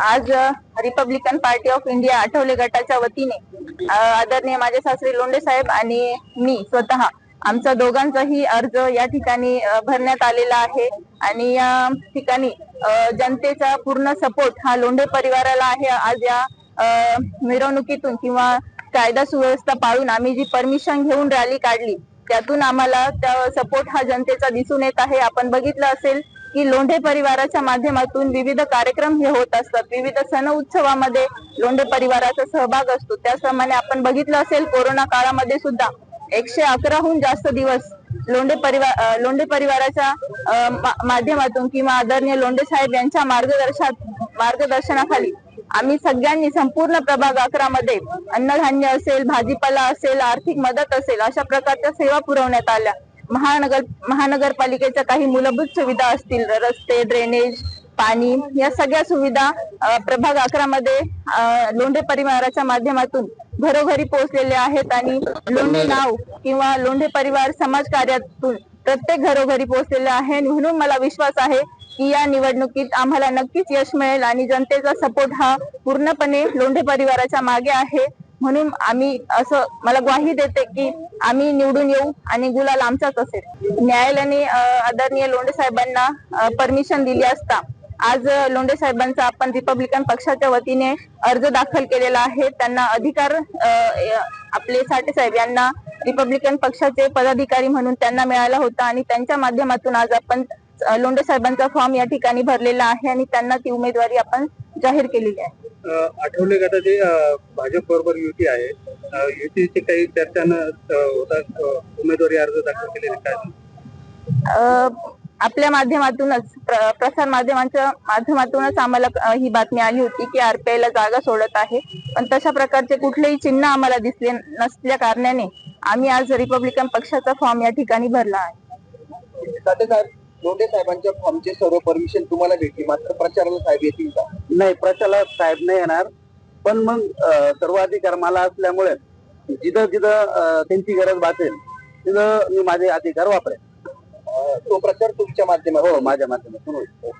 आज Republican party of India Athawale गटाच्या वतीने आदरणीय माझे सासरे लोंढे साहेब आणि मी स्वतः आमचा दोघांचाही अर्ज या ठिकाणी भरण्यात आलेला आहे आणि या ठिकाणी जनतेचा पूर्ण सपोर्ट हा लोंढे परिवाराला आहे। आज या मिरवणुकीतून किंवा कायदा सुव्यवस्था पाळून आम्ही जी परमिशन घेऊन रॅली काढली त्यातून आम्हाला सपोर्ट हा जनतेचा दिसून येत आहे। आपण बघितलं असेल की लोंढे परिवाराच्या माध्यमातून विविध कार्यक्रम हे होत असतात, विविध सण उत्सवामध्ये लोंढे परिवाराचा सहभाग असतो। त्याचप्रमाणे आपण बघितलं असेल कोरोना काळामध्ये सुद्धा 111हून जास्त दिवस लोंढे परिवाराच्या माध्यमातून किंवा आदरणीय लोंढे साहेब यांच्या मार्गदर्शनाखाली आम्ही सगळ्यांनी संपूर्ण प्रभाग 11 मध्ये अन्नधान्य असेल, भाजीपाला असेल, आर्थिक मदत असेल अशा प्रकारच्या सेवा पुरवण्यात आल्या। महानगरपालिकेच्या काही मूलभूत सुविधा असतील, रस्ते, ड्रेनेज, पाणी या सगळ्या सुविधा प्रभाग 11 मध्ये लोंढे परिवाराच्या माध्यमातून घरोघरी पोहोचलेले आहेत आणि लोंढे नाव किंवा लोंढे परिवार समाज कार्यातून प्रत्येक घरोघरी पोहोचलेले आहे। म्हणून मला विश्वास आहे की या निवडणुकीत आम्हाला नक्कीच यश मिळेल आणि जनतेचा सपोर्ट हा पूर्णपणे लोंढे परिवाराच्या मागे आहे। म्हणून आम्ही असं मला ग्वाही देते की आम्ही निवडून येऊ आणि गुलाल आमचाच असेल। न्यायालयाने आदरणीय लोंढे साहेबांना परमिशन दिली असता आज लोंढे साहेबांचा आपण रिपब्लिकन पक्षाच्या वतीने अर्ज दाखल केलेला आहे। त्यांना अधिकार आपले साठे साहेब यांना रिपब्लिकन पक्षाचे पदाधिकारी म्हणून त्यांना मिळाला होता आणि त्यांच्या माध्यमातून आज आपण लोंढे साहेबांचा फॉर्म या ठिकाणी भरलेला आहे आणि त्यांना ती उमेदवारी आपण जाहीर केलेली आहे। आठवले गटाची भाजप बरोबर युती आहे, युतीची काही चर्चा होतात, उमेदवारी अर्ज दाखल केलेले काय? आपल्या माध्यमातूनच प्रसार माध्यमांच्या माध्यमातूनच आम्हाला ही बातमी आली होती की RPI ला जागा सोडत आहे, पण तशा प्रकारचे कुठलेही चिन्ह आम्हाला दिसले नसल्या कारणाने आम्ही आज रिपब्लिकन पक्षाचा फॉर्म या ठिकाणी भरला आहे। लोंढे साहेबांच्या फॉर्मचे सर्व परमिशन तुम्हाला भेटली, मात्र प्रचाराला साहेब येतील का? नाही, प्रचाराला साहेब नाही येणार, पण मग सर्व अधिकार मला असल्यामुळे जिथं जिथं त्यांची गरज भासेल तिथं मी माझे अधिकार वापरेन। तो प्रचार तुमच्या माध्यमातून? हो, माझ्या माध्यमातून होईल।